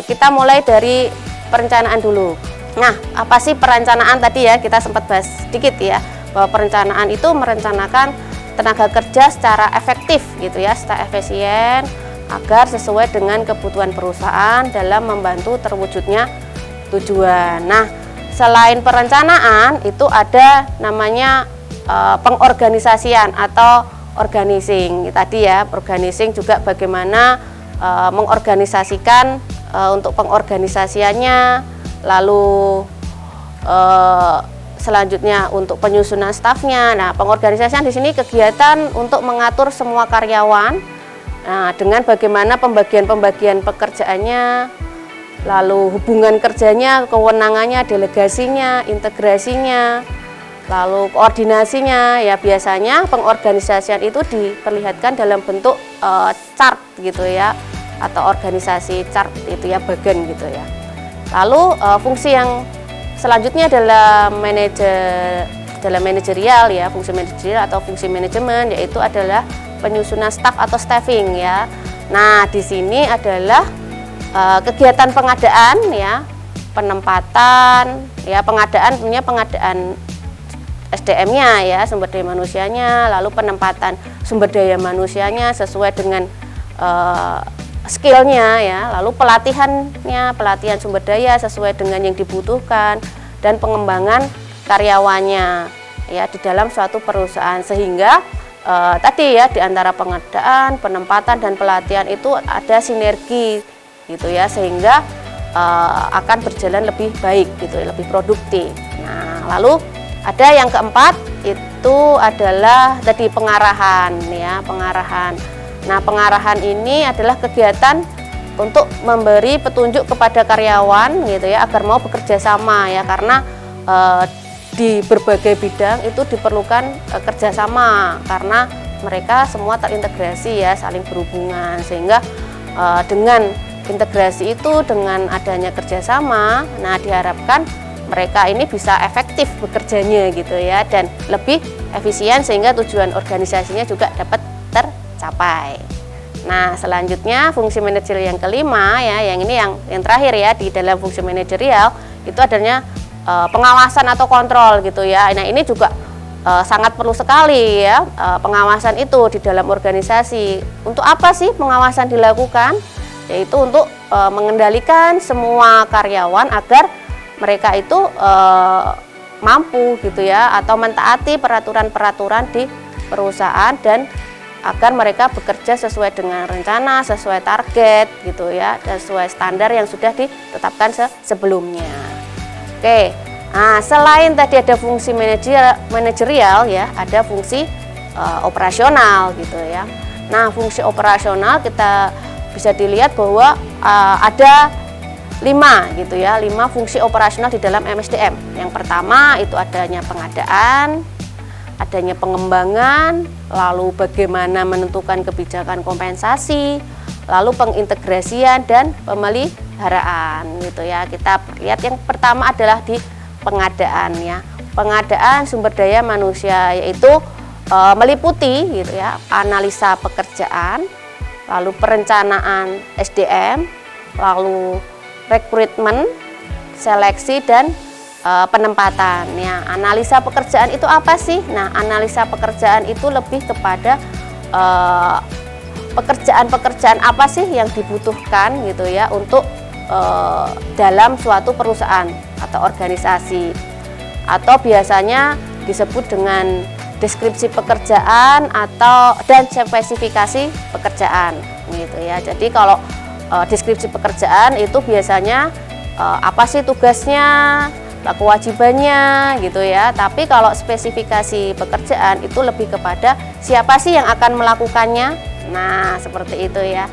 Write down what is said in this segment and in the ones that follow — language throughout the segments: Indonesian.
Kita mulai dari perencanaan dulu. Nah, apa sih perencanaan tadi ya, kita sempat bahas sedikit ya, bahwa perencanaan itu merencanakan tenaga kerja secara efektif gitu ya, secara efisien agar sesuai dengan kebutuhan perusahaan dalam membantu terwujudnya tujuan. Nah, selain perencanaan itu ada namanya pengorganisasian atau organizing. Tadi ya, organizing juga bagaimana mengorganisasikan untuk pengorganisasiannya, lalu selanjutnya untuk penyusunan stafnya. Nah, pengorganisasian di sini kegiatan untuk mengatur semua karyawan, nah, dengan bagaimana pembagian pekerjaannya, lalu hubungan kerjanya, kewenangannya, delegasinya, integrasinya, lalu koordinasinya. Ya, biasanya pengorganisasian itu diperlihatkan dalam bentuk chart gitu ya, atau organisasi chart itu ya, bagan gitu ya. Lalu fungsi yang selanjutnya adalah manajerial ya, fungsi manajerial atau fungsi manajemen, yaitu adalah penyusunan staf atau staffing ya. Nah, di sini adalah kegiatan pengadaan ya, penempatan ya, pengadaan SDM-nya ya, sumber daya manusianya, lalu penempatan sumber daya manusianya sesuai dengan skillnya ya, lalu pelatihan sumber daya sesuai dengan yang dibutuhkan, dan pengembangan karyawannya ya di dalam suatu perusahaan, sehingga tadi ya, di antara pengadaan, penempatan, dan pelatihan itu ada sinergi gitu ya, sehingga akan berjalan lebih baik gitu ya, lebih produktif. Nah, lalu ada yang keempat itu adalah tadi pengarahan ya, pengarahan. Nah, pengarahan ini adalah kegiatan untuk memberi petunjuk kepada karyawan gitu ya, agar mau bekerja sama ya, karena di berbagai bidang itu diperlukan kerjasama, karena mereka semua terintegrasi ya, saling berhubungan, sehingga dengan integrasi itu, dengan adanya kerjasama, nah diharapkan mereka ini bisa efektif bekerjanya gitu ya, dan lebih efisien, sehingga tujuan organisasinya juga dapat tercapai. Nah, selanjutnya fungsi manajerial yang kelima ya, yang ini yang terakhir ya, di dalam fungsi manajerial itu adanya pengawasan atau kontrol gitu ya. Nah, ini juga sangat perlu sekali ya, pengawasan itu di dalam organisasi. Untuk apa sih pengawasan dilakukan? Yaitu untuk mengendalikan semua karyawan agar mereka itu mampu gitu ya, atau mentaati peraturan-peraturan di perusahaan, dan agar mereka bekerja sesuai dengan rencana, sesuai target gitu ya, dan sesuai standar yang sudah ditetapkan sebelumnya. Oke, nah selain tadi ada fungsi manajerial ya, ada fungsi operasional gitu ya. Nah, fungsi operasional kita bisa dilihat bahwa ada 5 gitu ya, 5 fungsi operasional di dalam MSDM. Yang pertama itu adanya pengadaan, adanya pengembangan, lalu bagaimana menentukan kebijakan kompensasi, lalu pengintegrasian dan pemeliharaan gitu ya. Kita lihat yang pertama adalah di pengadaan ya. Pengadaan sumber daya manusia, yaitu meliputi gitu ya, analisa pekerjaan, lalu perencanaan SDM, lalu rekrutmen, seleksi, dan penempatan ya. Analisa pekerjaan itu apa sih? Nah, analisa pekerjaan itu lebih kepada pekerjaan-pekerjaan apa sih yang dibutuhkan gitu ya, untuk dalam suatu perusahaan atau organisasi, atau biasanya disebut dengan deskripsi pekerjaan dan spesifikasi pekerjaan gitu ya. Jadi kalau deskripsi pekerjaan itu biasanya apa sih tugasnya, kewajibannya gitu ya. Tapi kalau spesifikasi pekerjaan itu lebih kepada siapa sih yang akan melakukannya. Nah, seperti itu ya.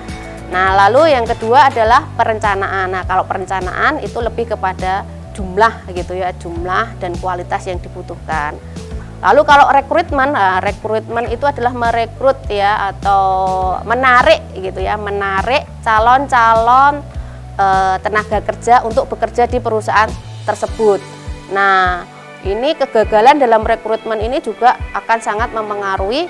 Nah, lalu yang kedua adalah perencanaan. Nah, kalau perencanaan itu lebih kepada jumlah gitu ya, jumlah dan kualitas yang dibutuhkan. Lalu kalau rekrutmen, rekrutmen itu adalah merekrut ya, atau menarik gitu ya, menarik calon-calon tenaga kerja untuk bekerja di perusahaan tersebut. Nah, ini kegagalan dalam rekrutmen ini juga akan sangat mempengaruhi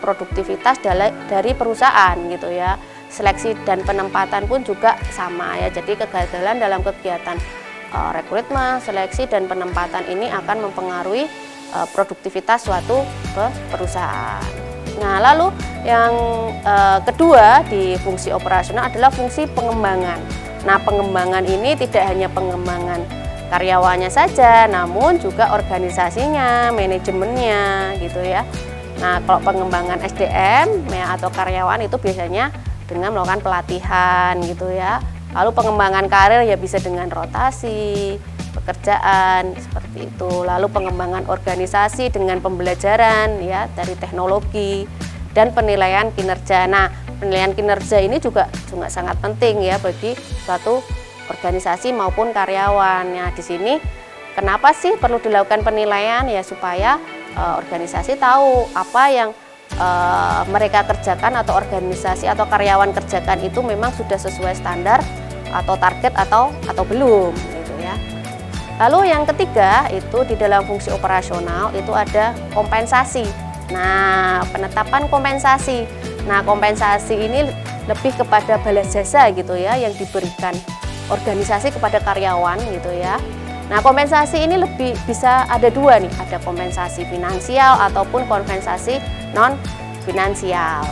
produktivitas dari perusahaan gitu ya, seleksi dan penempatan pun juga sama ya. Jadi kegagalan dalam kegiatan rekrutmen, seleksi dan penempatan ini akan mempengaruhi produktivitas suatu perusahaan. Nah, lalu yang kedua di fungsi operasional adalah fungsi pengembangan. Nah, pengembangan ini tidak hanya pengembangan karyawannya saja, namun juga organisasinya, manajemennya gitu ya. Nah, kalau pengembangan SDM ya, atau karyawan itu biasanya dengan melakukan pelatihan gitu ya. Lalu pengembangan karir ya bisa dengan rotasi, pekerjaan seperti itu. Lalu pengembangan organisasi dengan pembelajaran ya dari teknologi dan penilaian kinerja. Nah, penilaian kinerja ini juga sangat penting ya bagi suatu organisasi maupun karyawan. Nah, di sini kenapa sih perlu dilakukan penilaian ya supaya organisasi tahu apa yang mereka kerjakan atau organisasi atau karyawan kerjakan itu memang sudah sesuai standar atau target atau belum gitu ya. Lalu yang ketiga itu di dalam fungsi operasional itu ada kompensasi. Nah, penetapan kompensasi. Nah, kompensasi ini lebih kepada balas jasa gitu ya yang diberikan organisasi kepada karyawan gitu ya. Nah, kompensasi ini lebih bisa ada dua nih, ada kompensasi finansial ataupun kompensasi non finansial.